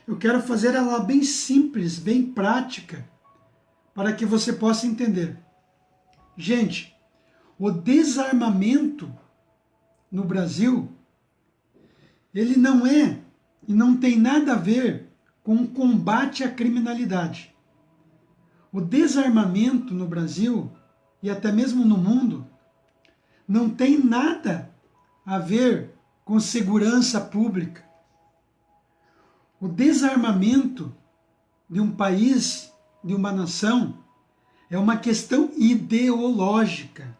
Eu quero fazer ela bem simples, bem prática, para que você possa entender. Gente, o desarmamento no Brasil, ele não é e não tem nada a ver com o combate à criminalidade. O desarmamento no Brasil, e até mesmo no mundo, não tem nada a ver com segurança pública. O desarmamento de um país, de uma nação, é uma questão ideológica.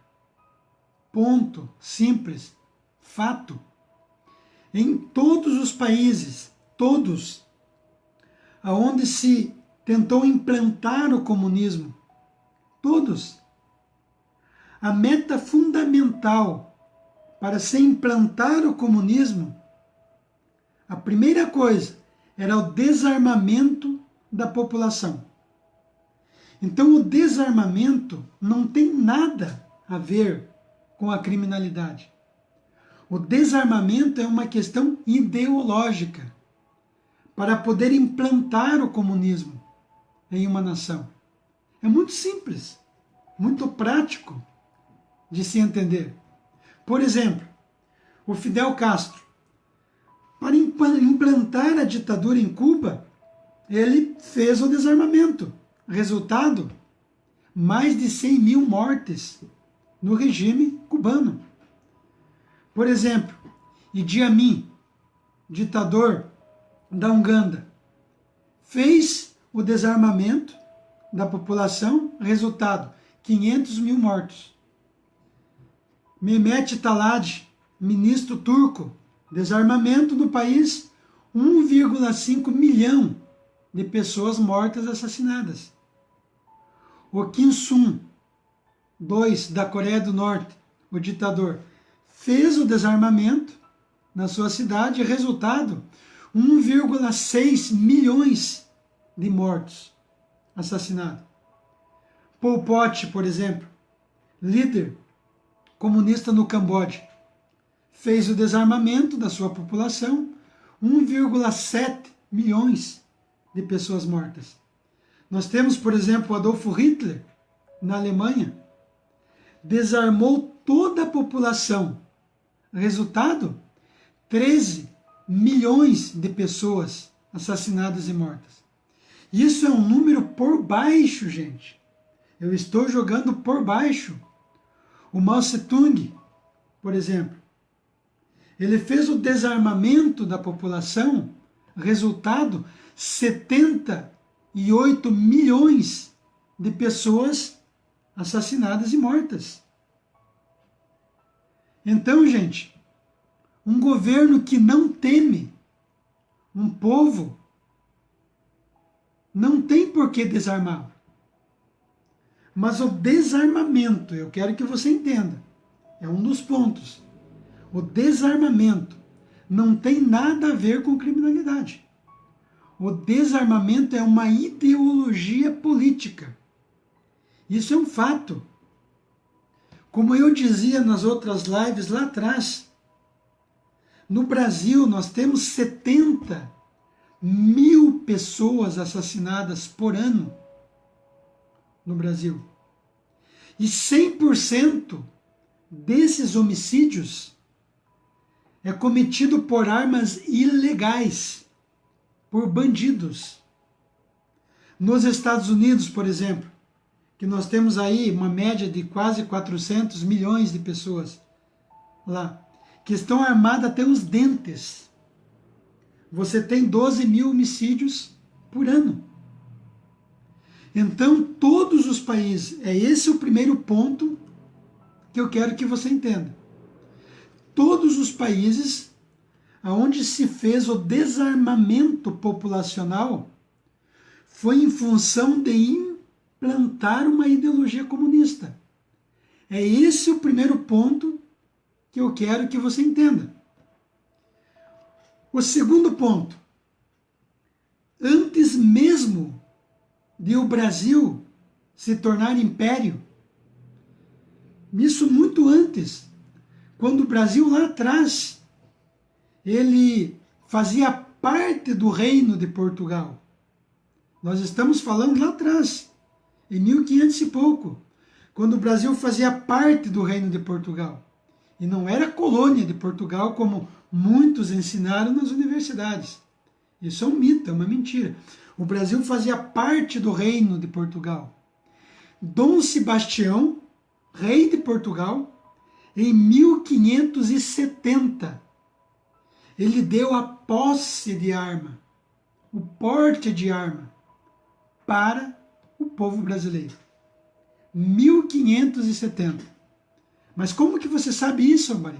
Ponto. Simples. Fato. Em todos os países, todos, aonde se tentou implantar o comunismo, todos, a meta fundamental para se implantar o comunismo, a primeira coisa era o desarmamento da população. Então o desarmamento não tem nada a ver com a criminalidade. O desarmamento é uma questão ideológica para poder implantar o comunismo em uma nação. É muito simples, muito prático de se entender. Por exemplo, o Fidel Castro, para implantar a ditadura em Cuba, ele fez o desarmamento. Resultado, mais de 100 mil mortes no regime cubano. Por exemplo, Idi Amin, ditador da Uganda, fez o desarmamento da população, resultado, 500 mil mortos. Mehmet Talad, ministro turco, desarmamento no país, 1,5 milhão de pessoas mortas assassinadas. O Kim Il-sung da Coreia do Norte, o ditador, fez o desarmamento na sua cidade, resultado, 1,6 milhões de mortos assassinados. Pol Pot, por exemplo, líder comunista no Camboja, fez o desarmamento da sua população, 1,7 milhões de pessoas mortas. Nós temos, por exemplo, Adolfo Hitler, na Alemanha, desarmou toda a população. Resultado, 13 milhões de pessoas assassinadas e mortas. Isso é um número por baixo, gente. Eu estou jogando por baixo. O Mao Tse-tung, por exemplo, ele fez o desarmamento da população, resultado, 78 milhões de pessoas assassinadas e mortas. Então, gente, um governo que não teme um povo não tem por que desarmar. Mas o desarmamento, eu quero que você entenda, é um dos pontos. O desarmamento não tem nada a ver com criminalidade. O desarmamento é uma ideologia política. Isso é um fato. Como eu dizia nas outras lives lá atrás, no Brasil nós temos 70 mil pessoas assassinadas por ano no Brasil. E 100% desses homicídios é cometido por armas ilegais, por bandidos. Nos Estados Unidos, por exemplo, que nós temos aí uma média de quase 400 milhões de pessoas lá, que estão armadas até os dentes. Você tem 12 mil homicídios por ano. Então, todos os países, é esse o primeiro ponto que eu quero que você entenda. Todos os países onde se fez o desarmamento populacional foi em função de implantar uma ideologia comunista. É esse o primeiro ponto que eu quero que você entenda. O segundo ponto, antes mesmo de o Brasil se tornar império, isso muito antes, quando o Brasil lá atrás, ele fazia parte do reino de Portugal. Nós estamos falando lá atrás, em 1500 e pouco, quando o Brasil fazia parte do reino de Portugal. E não era colônia de Portugal, como muitos ensinaram nas universidades. Isso é um mito, é uma mentira. O Brasil fazia parte do reino de Portugal. Dom Sebastião, rei de Portugal, em 1570, ele deu a posse de arma, o porte de arma, para o povo brasileiro. 1570. Mas como que você sabe isso, Ambari?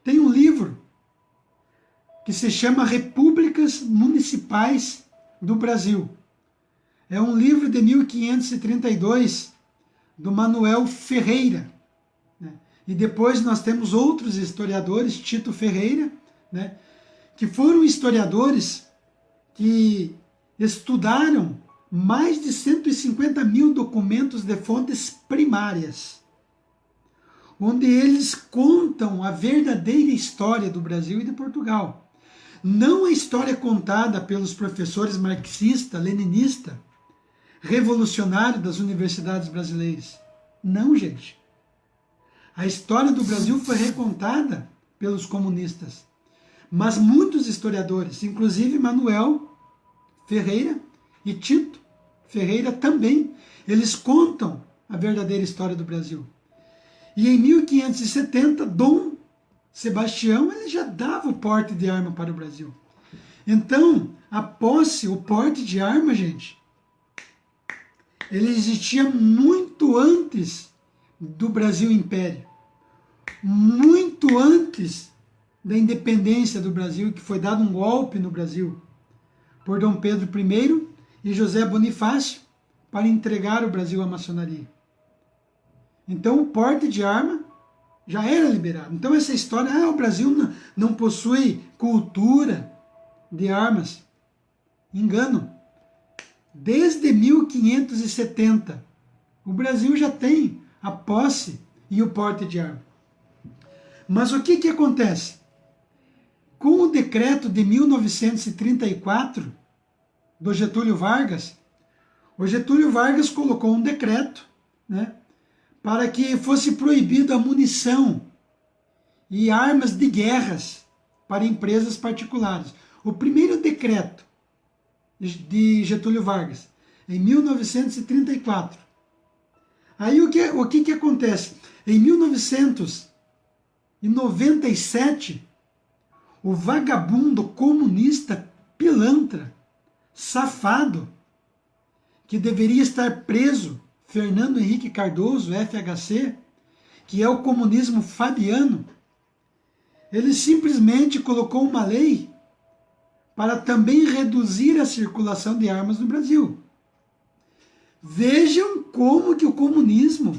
Tem um livro que se chama Repúblicas Municipais do Brasil. É um livro de 1532, do Manuel Ferreira. Né? E depois nós temos outros historiadores, Tito Ferreira, né? Que foram historiadores que estudaram mais de 150 mil documentos de fontes primárias, onde eles contam a verdadeira história do Brasil e de Portugal. Não a história contada pelos professores marxista, leninista, revolucionário das universidades brasileiras. Não, gente. A história do Brasil foi recontada pelos comunistas. Mas muitos historiadores, inclusive Manuel Ferreira e Tito Ferreira também, eles contam a verdadeira história do Brasil. E em 1570, Dom Sebastião ele já dava o porte de arma para o Brasil. Então, a posse, o porte de arma, gente, ele existia muito antes do Brasil Império. Muito antes da independência do Brasil, que foi dado um golpe no Brasil por Dom Pedro I e José Bonifácio para entregar o Brasil à maçonaria. Então o porte de arma já era liberado. Então essa história, o Brasil não possui cultura de armas. Engano. Desde 1570, o Brasil já tem a posse e o porte de arma. Mas o que acontece? Com o decreto de 1934 do Getúlio Vargas, o Getúlio Vargas colocou um decreto, né, para que fosse proibida a munição e armas de guerras para empresas particulares. O primeiro decreto de Getúlio Vargas, em 1934. Aí o que acontece? Em 1997, o vagabundo comunista pilantra, safado, que deveria estar preso, Fernando Henrique Cardoso, FHC, que é o comunismo fabiano, ele simplesmente colocou uma lei para também reduzir a circulação de armas no Brasil. Vejam como que o comunismo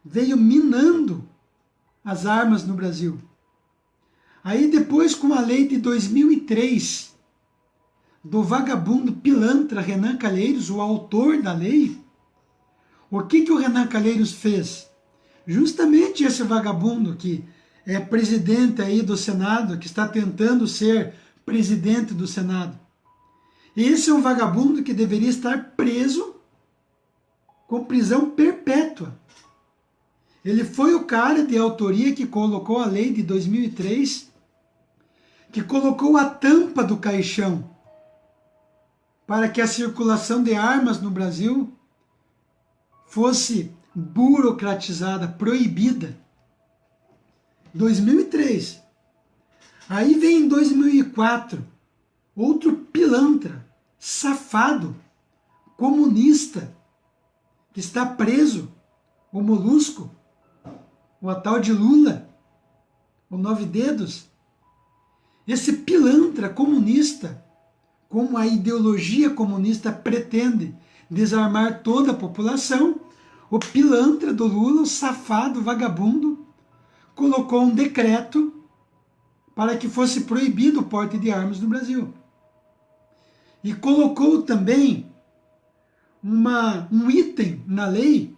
veio minando as armas no Brasil. Aí depois, com a lei de 2003, do vagabundo pilantra Renan Calheiros, o autor da lei, o que o Renan Calheiros fez? Justamente esse vagabundo que é presidente aí do Senado, que está tentando ser presidente do Senado. Esse é um vagabundo que deveria estar preso com prisão perpétua. Ele foi o cara de autoria que colocou a lei de 2003, que colocou a tampa do caixão para que a circulação de armas no Brasil fosse burocratizada, proibida. 2003. Aí vem em 2004, outro pilantra, safado, comunista, que está preso, o Molusco, o tal de Lula, o Nove Dedos. Esse pilantra comunista, como a ideologia comunista pretende desarmar toda a população, o pilantra do Lula, o safado, vagabundo, colocou um decreto para que fosse proibido o porte de armas no Brasil. E colocou também um item na lei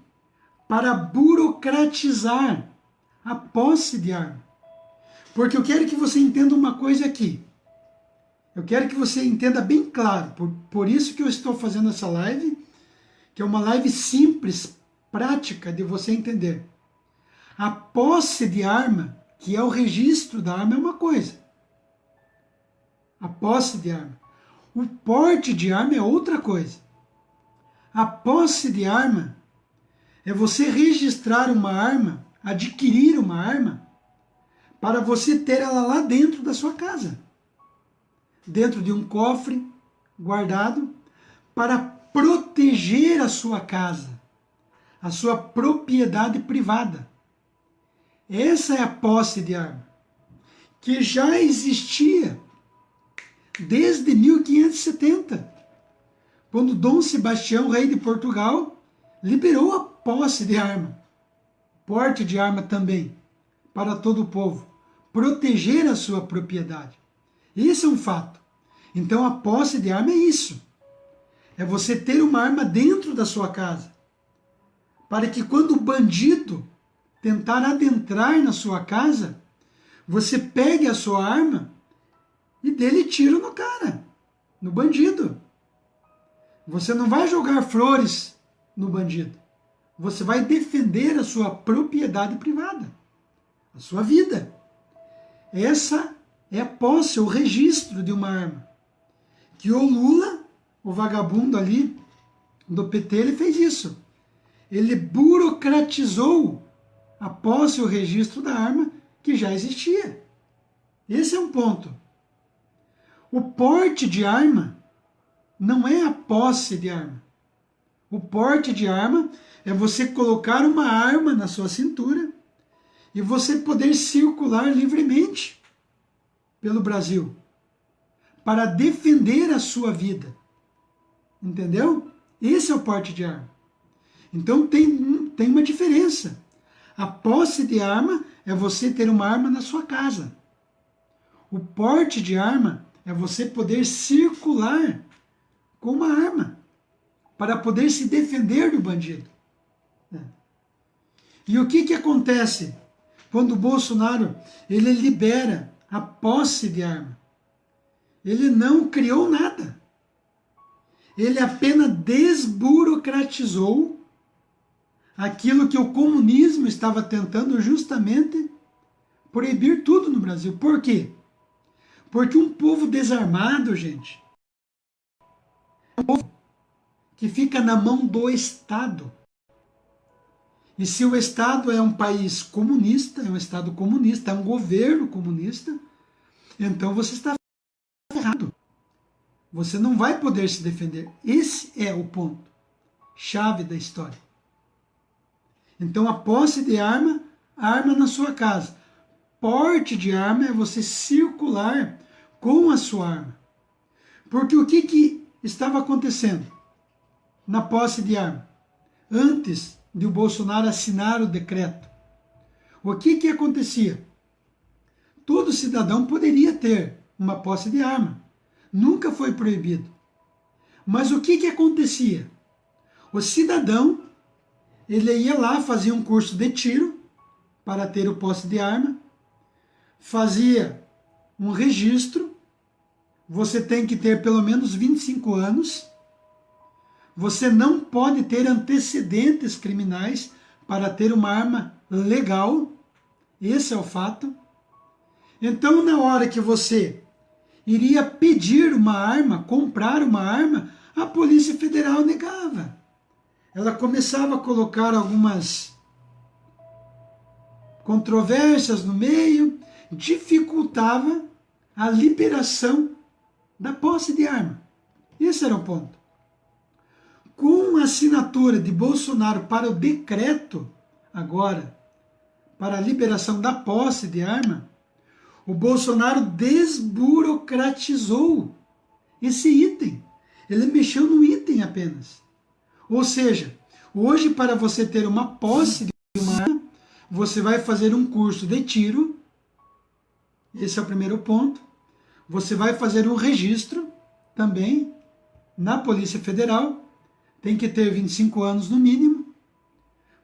para burocratizar a posse de arma. Porque eu quero que você entenda uma coisa aqui. Eu quero que você entenda bem claro, por isso que eu estou fazendo essa live, que é uma live simples, prática de você entender. A posse de arma, que é o registro da arma, é uma coisa. A posse de arma. O porte de arma é outra coisa. A posse de arma é você registrar uma arma, adquirir uma arma, para você ter ela lá dentro da sua casa. Dentro de um cofre guardado, para proteger a sua casa, a sua propriedade privada. Essa é a posse de arma, que já existia desde 1570, quando Dom Sebastião, rei de Portugal, liberou a posse de arma, porte de arma também, para todo o povo, proteger a sua propriedade. Isso é um fato. Então a posse de arma é isso. É você ter uma arma dentro da sua casa, para que quando o bandido tentar adentrar na sua casa, você pegue a sua arma e dê-lhe tiro no cara, no bandido. Você não vai jogar flores no bandido. Você vai defender a sua propriedade privada, a sua vida. Essa é a posse, o registro de uma arma. Que o Lula, o vagabundo ali do PT, ele fez isso. Ele burocratizou a posse e o registro da arma que já existia. Esse é um ponto. O porte de arma não é a posse de arma. O porte de arma é você colocar uma arma na sua cintura e você poder circular livremente pelo Brasil para defender a sua vida. Entendeu? Esse é o porte de arma. Então tem uma diferença. A posse de arma é você ter uma arma na sua casa. O porte de arma é você poder circular com uma arma para poder se defender do bandido. E o que acontece quando o Bolsonaro ele libera a posse de arma? Ele não criou nada. Ele apenas desburocratizou aquilo que o comunismo estava tentando justamente proibir tudo no Brasil. Por quê? Porque um povo desarmado, gente, é um povo que fica na mão do Estado. E se o Estado é um país comunista, é um Estado comunista, é um governo comunista, então você está errado. Você não vai poder se defender. Esse é o ponto chave da história. Então a posse de arma, arma na sua casa. Porte de arma é você circular com a sua arma. Porque o que estava acontecendo na posse de arma? Antes de o Bolsonaro assinar o decreto, o que acontecia? Todo cidadão poderia ter uma posse de arma. Nunca foi proibido. Mas o que acontecia? O cidadão, ele ia lá, fazia um curso de tiro para ter o posse de arma, fazia um registro, você tem que ter pelo menos 25 anos, você não pode ter antecedentes criminais para ter uma arma legal, esse é o fato. Então, na hora que você iria pedir uma arma, comprar uma arma, a Polícia Federal negava. Ela começava a colocar algumas controvérsias no meio, dificultava a liberação da posse de arma. Esse era o ponto. Com a assinatura de Bolsonaro para o decreto, agora, para a liberação da posse de arma, o Bolsonaro desburocratizou esse item. Ele mexeu no item apenas. Ou seja, hoje para você ter uma posse de uma arma, você vai fazer um curso de tiro. Esse é o primeiro ponto. Você vai fazer um registro também na Polícia Federal. Tem que ter 25 anos no mínimo.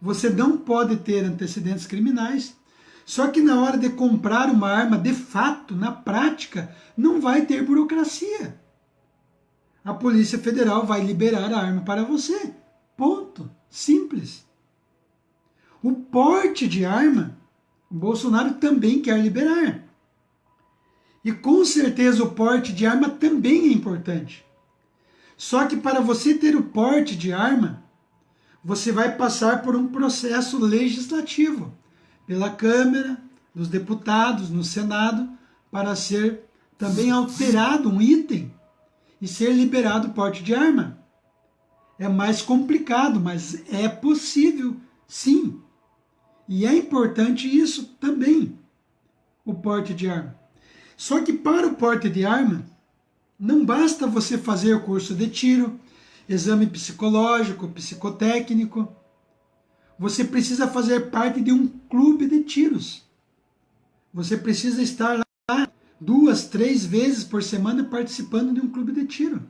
Você não pode ter antecedentes criminais. Só que na hora de comprar uma arma, de fato, na prática, não vai ter burocracia. A Polícia Federal vai liberar a arma para você. Ponto. Simples. O porte de arma, o Bolsonaro também quer liberar. E com certeza o porte de arma também é importante. Só que para você ter o porte de arma, você vai passar por um processo legislativo, pela Câmara dos Deputados, no Senado, para ser também alterado um item e ser liberado o porte de arma. É mais complicado, mas é possível, sim. E é importante isso também, o porte de arma. Só que para o porte de arma, não basta você fazer o curso de tiro, exame psicológico, psicotécnico. Você precisa fazer parte de um clube de tiros. Você precisa estar lá 2, 3 vezes por semana participando de um clube de tiro.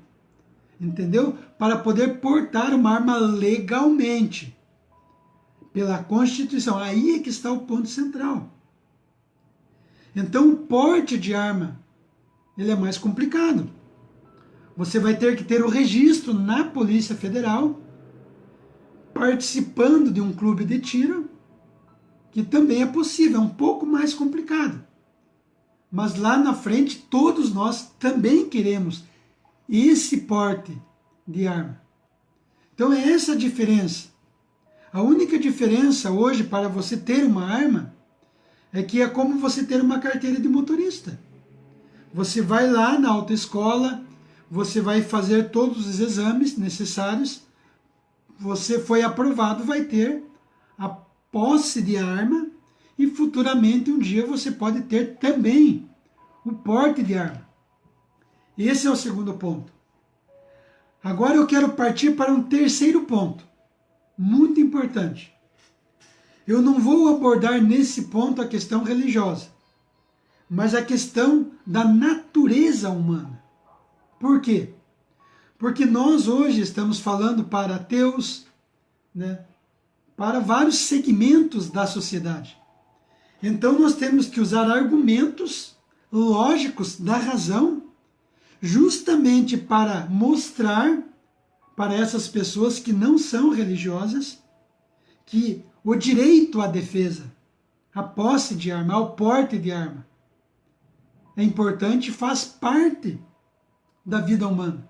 Entendeu? Para poder portar uma arma legalmente. Pela Constituição. Aí é que está o ponto central. Então o porte de arma, ele é mais complicado. Você vai ter que ter o registro na Polícia Federal, participando de um clube de tiro, que também é possível, é um pouco mais complicado. Mas lá na frente, todos nós também queremos esse porte de arma. Então é essa a diferença. A única diferença hoje para você ter uma arma é que é como você ter uma carteira de motorista. Você vai lá na autoescola, você vai fazer todos os exames necessários, você foi aprovado, vai ter a posse de arma e futuramente um dia você pode ter também o porte de arma. Esse é o segundo ponto. Agora eu quero partir para um terceiro ponto, muito importante. Eu não vou abordar nesse ponto a questão religiosa, mas a questão da natureza humana. Por quê? Porque nós hoje estamos falando para ateus, né, para vários segmentos da sociedade. Então nós temos que usar argumentos lógicos da razão, justamente para mostrar para essas pessoas que não são religiosas que o direito à defesa, a posse de arma, ao porte de arma, é importante e faz parte da vida humana,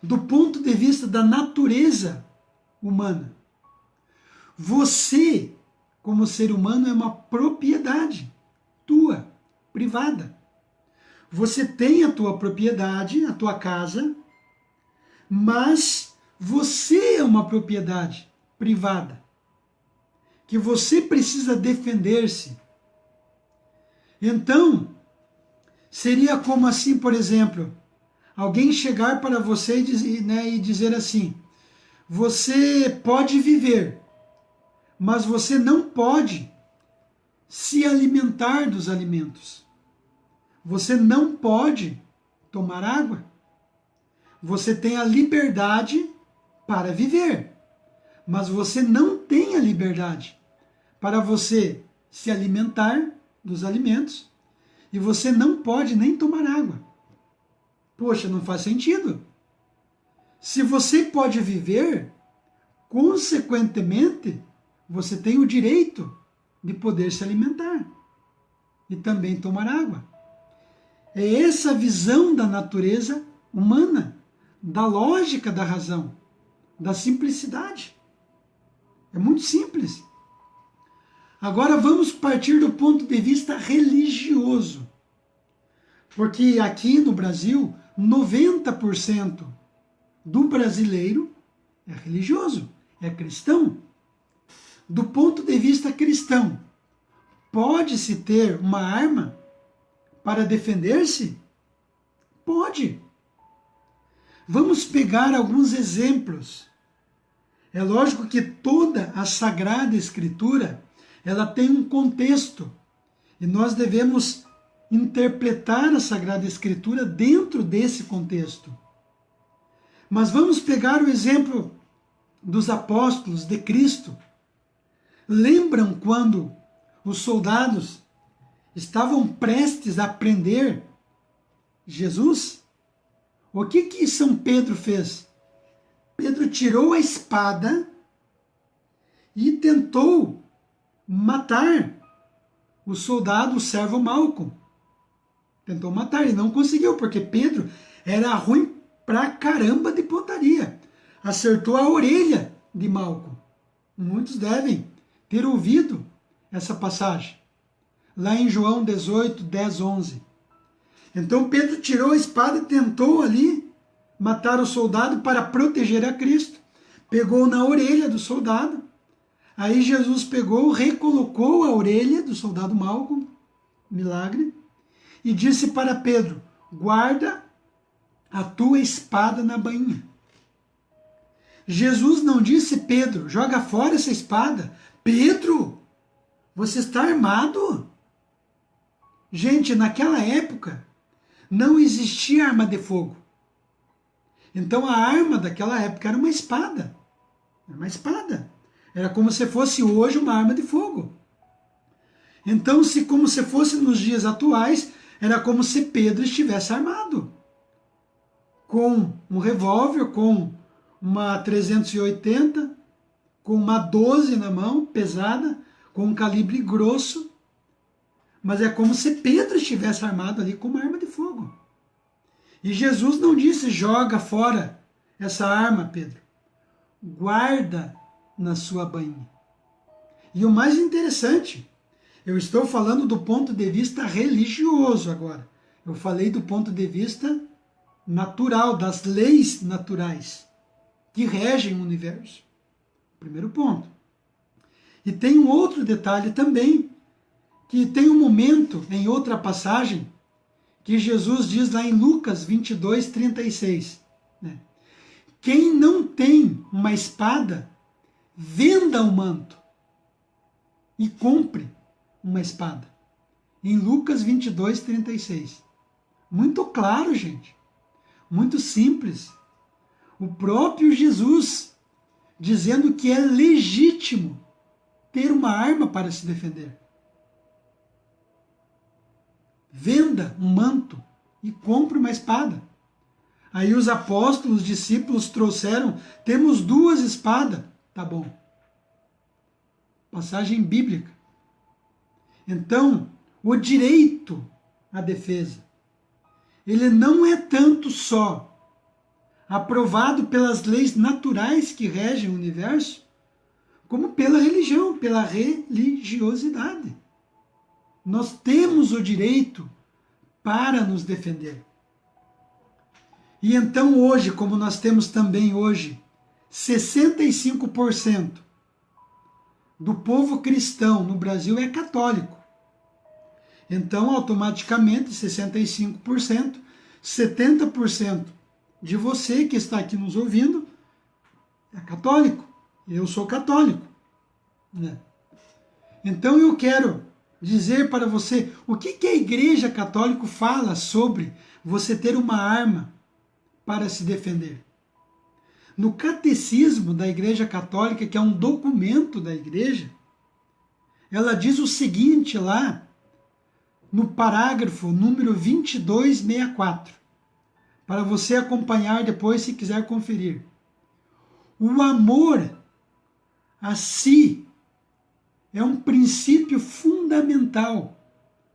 do ponto de vista da natureza humana. Você, como ser humano, é uma propriedade tua, privada. Você tem a tua propriedade, a tua casa, mas você é uma propriedade privada, que você precisa defender-se. Então, seria como assim, por exemplo, alguém chegar para você e dizer assim: você pode viver, mas você não pode se alimentar dos alimentos. Você não pode tomar água. Você tem a liberdade para viver, mas você não tem a liberdade para você se alimentar dos alimentos e você não pode nem tomar água. Poxa, não faz sentido. Se você pode viver, consequentemente, você tem o direito de poder se alimentar e também tomar água. É essa visão da natureza humana, da lógica da razão, da simplicidade. É muito simples. Agora vamos partir do ponto de vista religioso. Porque aqui no Brasil, 90% do brasileiro é religioso, é cristão. Do ponto de vista cristão, pode-se ter uma arma para defender-se? Pode. Vamos pegar alguns exemplos. É lógico que toda a Sagrada Escritura, ela tem um contexto. E nós devemos interpretar a Sagrada Escritura dentro desse contexto. Mas vamos pegar o exemplo dos apóstolos de Cristo. Lembram quando os soldados estavam prestes a prender Jesus, o que São Pedro fez? Pedro tirou a espada e tentou matar o soldado, o servo Malco. Tentou matar e não conseguiu, porque Pedro era ruim pra caramba de pontaria. Acertou a orelha de Malco. Muitos devem ter ouvido essa passagem, lá em João 18, 10, 11. Então Pedro tirou a espada e tentou ali matar o soldado para proteger a Cristo. Pegou na orelha do soldado. Aí Jesus pegou, recolocou a orelha do soldado Malco, milagre, e disse para Pedro: guarda a tua espada na bainha. Jesus não disse: Pedro, joga fora essa espada. Pedro, você está armado? Gente, naquela época não existia arma de fogo. Então a arma daquela época era uma espada. Era uma espada. Era como se fosse hoje uma arma de fogo. Então, como se fosse nos dias atuais, era como se Pedro estivesse armado. Com um revólver, com uma 380, com uma 12 na mão, pesada, com um calibre grosso. Mas é como se Pedro estivesse armado ali com uma arma de fogo. E Jesus não disse: joga fora essa arma, Pedro. Guarda na sua bainha. E o mais interessante, eu estou falando do ponto de vista religioso agora. Eu falei do ponto de vista natural, das leis naturais que regem o universo. Primeiro ponto. E tem um outro detalhe também, que tem um momento em outra passagem que Jesus diz lá em Lucas 22, 36. Né? Quem não tem uma espada, venda o manto e compre uma espada. Em Lucas 22, 36. Muito claro, gente. Muito simples. O próprio Jesus dizendo que é legítimo ter uma arma para se defender. Venda um manto e compre uma espada. Aí os apóstolos, os discípulos trouxeram: temos 2 espadas. Tá bom. Passagem bíblica. Então, o direito à defesa, ele não é tanto só aprovado pelas leis naturais que regem o universo, como pela religião, pela religiosidade. Nós temos o direito para nos defender. E então hoje, como nós temos também hoje 65% do povo cristão no Brasil é católico. Então, automaticamente, 65%, 70% de você que está aqui nos ouvindo é católico. Eu sou católico. Né? Então, eu quero dizer para você o que a Igreja Católica fala sobre você ter uma arma para se defender. No Catecismo da Igreja Católica, que é um documento da Igreja, ela diz o seguinte lá, no parágrafo número 2264, para você acompanhar depois se quiser conferir. O amor a si é um princípio fundamental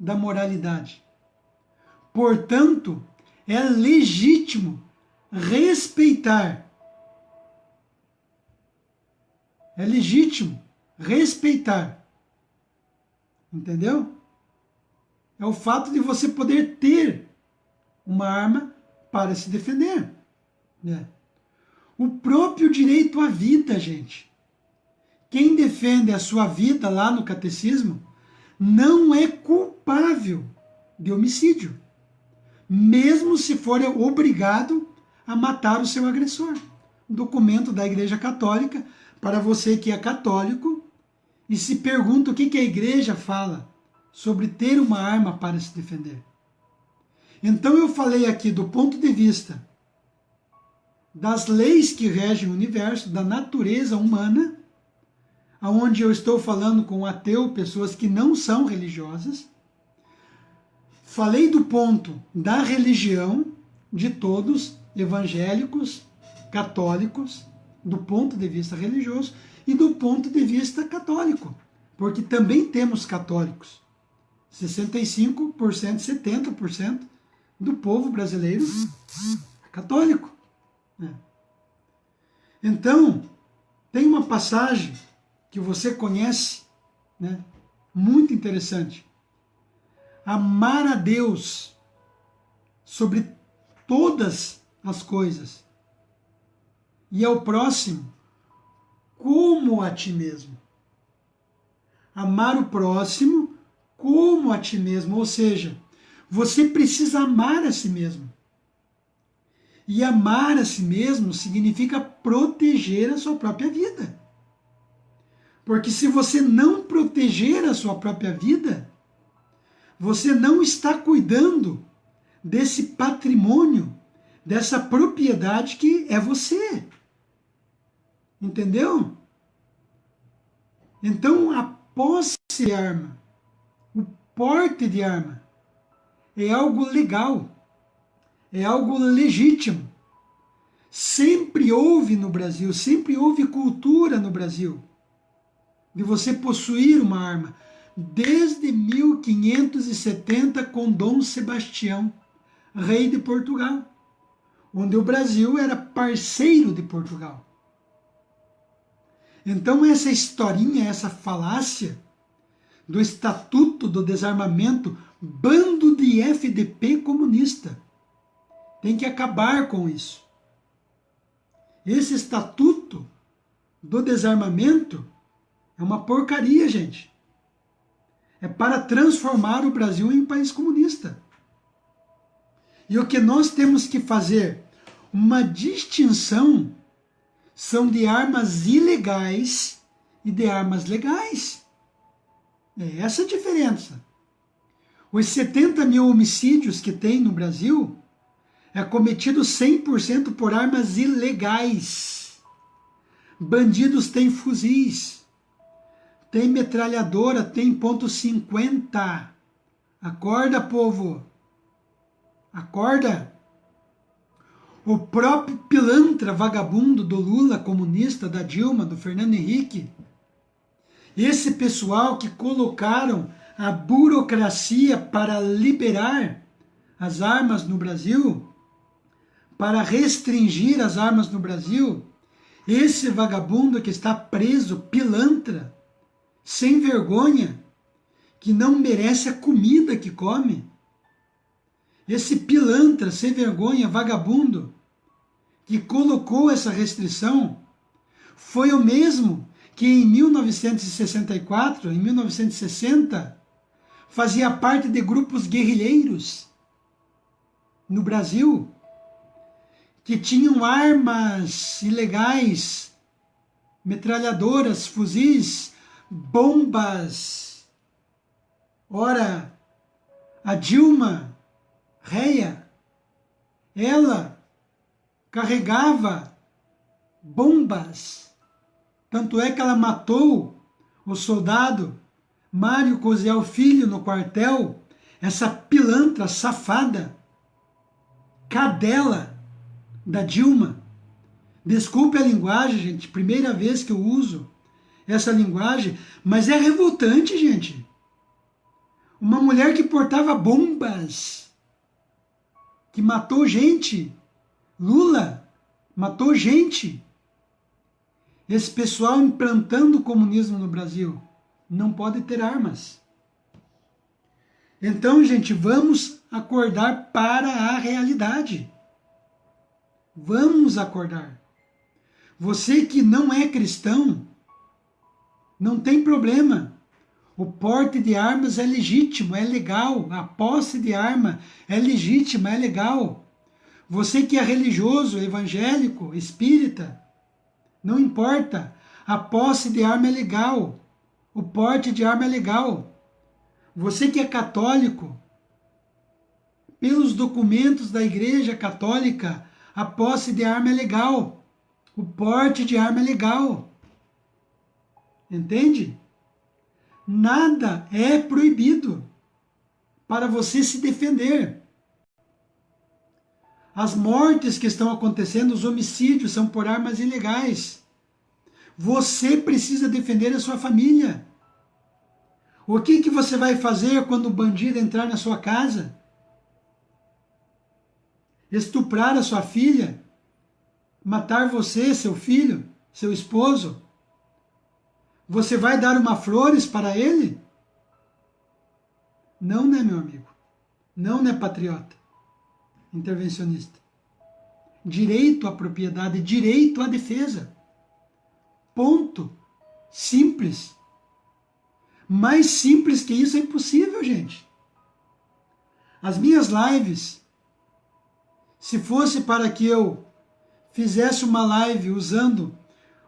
da moralidade. Portanto, é legítimo respeitar. É legítimo respeitar. Entendeu? É o fato de você poder ter uma arma para se defender. Né? O próprio direito à vida, gente. Quem defende a sua vida lá no catecismo não é culpável de homicídio, mesmo se for obrigado a matar o seu agressor. Um documento da Igreja Católica para você que é católico e se pergunta o que a Igreja fala sobre ter uma arma para se defender. Então eu falei aqui do ponto de vista das leis que regem o universo, da natureza humana, onde eu estou falando com ateu, pessoas que não são religiosas. Falei do ponto da religião de todos, evangélicos, católicos, do ponto de vista religioso e do ponto de vista católico, porque também temos católicos. 65%, 70% do povo brasileiro é católico. Então, tem uma passagem que você conhece, né, muito interessante. Amar a Deus sobre todas as coisas e ao próximo como a ti mesmo. Amar o próximo como a ti mesmo, ou seja, você precisa amar a si mesmo. E amar a si mesmo significa proteger a sua própria vida. Porque se você não proteger a sua própria vida, você não está cuidando desse patrimônio, dessa propriedade que é você. Entendeu? Então, a posse de arma, o porte de arma, é algo legal, é algo legítimo. Sempre houve no Brasil, sempre houve cultura no Brasil de você possuir uma arma. Desde 1570, com Dom Sebastião, rei de Portugal, onde o Brasil era parceiro de Portugal. Então essa historinha, essa falácia do Estatuto do Desarmamento, bando de FDP comunista, tem que acabar com isso. Esse Estatuto do Desarmamento é uma porcaria, gente. É para transformar o Brasil em um país comunista. E o que nós temos que fazer? Uma distinção são de armas ilegais e de armas legais. É essa a diferença. Os 70 mil homicídios que tem no Brasil é cometido 100% por armas ilegais. Bandidos têm fuzis, tem metralhadora, tem .50. Acorda, povo. Acorda. O próprio pilantra vagabundo do Lula, comunista, da Dilma, do Fernando Henrique. Esse pessoal que colocaram a burocracia para liberar as armas no Brasil, para restringir as armas no Brasil, esse vagabundo que está preso, pilantra, sem vergonha, que não merece a comida que come, esse pilantra, sem vergonha, vagabundo, que colocou essa restrição, foi o mesmo que em 1964, em 1960, fazia parte de grupos guerrilheiros no Brasil, que tinham armas ilegais, metralhadoras, fuzis, bombas. Ora, a Dilma Réia, ela carregava bombas. Tanto é que ela matou o soldado Mário Cosiel Filho no quartel, essa pilantra safada, cadela da Dilma. Desculpe a linguagem, gente, primeira vez que eu uso essa linguagem, mas é revoltante, gente. Uma mulher que portava bombas, que matou gente. Lula matou gente. Esse pessoal implantando o comunismo no Brasil não pode ter armas. Então, gente, vamos acordar para a realidade. Vamos acordar. Você que não é cristão, não tem problema. O porte de armas é legítimo, é legal. A posse de arma é legítima, é legal. Você que é religioso, evangélico, espírita, não importa. A posse de arma é legal. O porte de arma é legal. Você que é católico, pelos documentos da Igreja Católica, a posse de arma é legal. O porte de arma é legal. Entende? Nada é proibido para você se defender. As mortes que estão acontecendo, os homicídios, são por armas ilegais. Você precisa defender a sua família. O que você vai fazer quando o bandido entrar na sua casa? Estuprar a sua filha? Matar você, seu filho, seu esposo? Você vai dar uma flores para ele? Não, né, meu amigo? Não, né, patriota? Intervencionista. Direito à propriedade, direito à defesa. Ponto. Simples. Mais simples que isso é impossível, gente. As minhas lives, se fosse para que eu fizesse uma live usando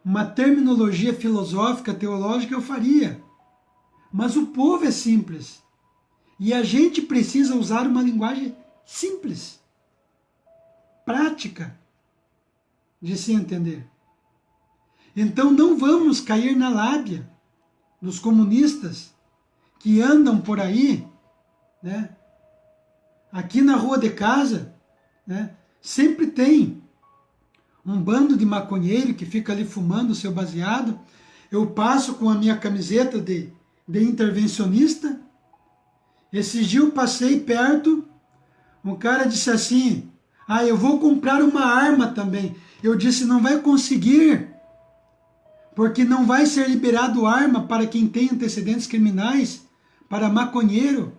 uma terminologia filosófica, teológica, eu faria. Mas o povo é simples. E a gente precisa usar uma linguagem simples, prática, de se entender. Então não vamos cair na lábia dos comunistas que andam por aí, né? Aqui na rua de casa, né? Sempre tem um bando de maconheiro que fica ali fumando o seu baseado. Eu passo com a minha camiseta de intervencionista. Esses dias eu passei perto, um cara disse assim, eu vou comprar uma arma também. Eu disse, não vai conseguir, porque não vai ser liberado arma para quem tem antecedentes criminais, para maconheiro,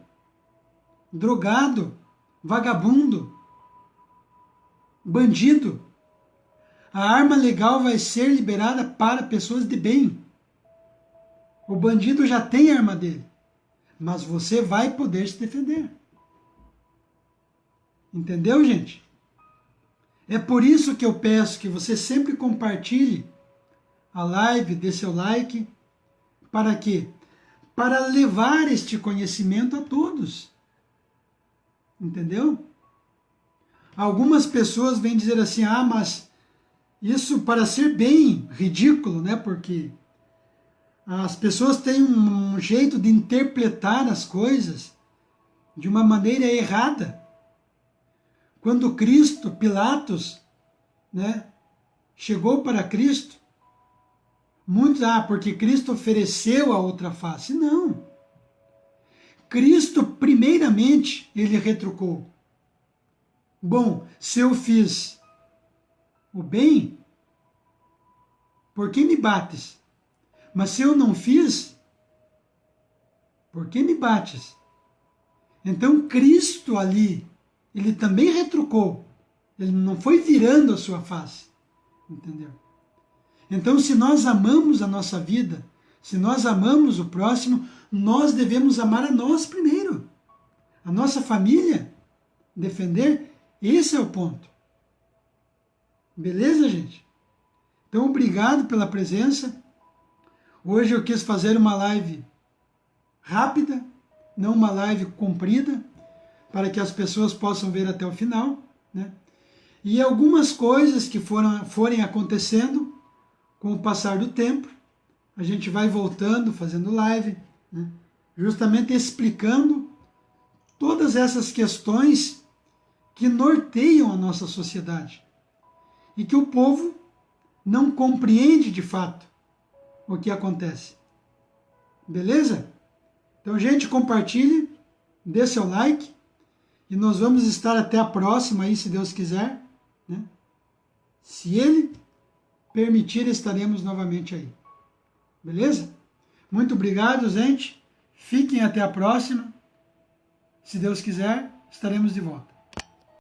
drogado, vagabundo, bandido. A arma legal vai ser liberada para pessoas de bem. O bandido já tem a arma dele, mas você vai poder se defender. Entendeu, gente? É por isso que eu peço que você sempre compartilhe a live, dê seu like. Para quê? Para levar este conhecimento a todos. Entendeu? Algumas pessoas vêm dizer assim, mas isso para ser bem ridículo, né? Porque as pessoas têm um jeito de interpretar as coisas de uma maneira errada. Quando Cristo, Pilatos, né, chegou para Cristo, muitos, porque Cristo ofereceu a outra face. Não. Cristo, primeiramente, ele retrucou. Bom, se eu fiz o bem, por que me bates? Mas se eu não fiz, por que me bates? Então Cristo ali, ele também retrucou. Ele não foi virando a sua face. Entendeu? Então, se nós amamos a nossa vida, se nós amamos o próximo, nós devemos amar a nós primeiro. A nossa família, defender, esse é o ponto. Beleza, gente? Então, obrigado pela presença. Hoje eu quis fazer uma live rápida, não uma live comprida, para que as pessoas possam ver até o final, né? E algumas coisas que forem acontecendo com o passar do tempo, a gente vai voltando, fazendo live, né? Justamente explicando todas essas questões que norteiam a nossa sociedade e que o povo não compreende de fato o que acontece. Beleza? Então, gente, compartilhe, dê seu like e nós vamos estar até a próxima aí, se Deus quiser, né? Se Ele permitir, estaremos novamente aí. Beleza? Muito obrigado, gente. Fiquem até a próxima. Se Deus quiser, estaremos de volta.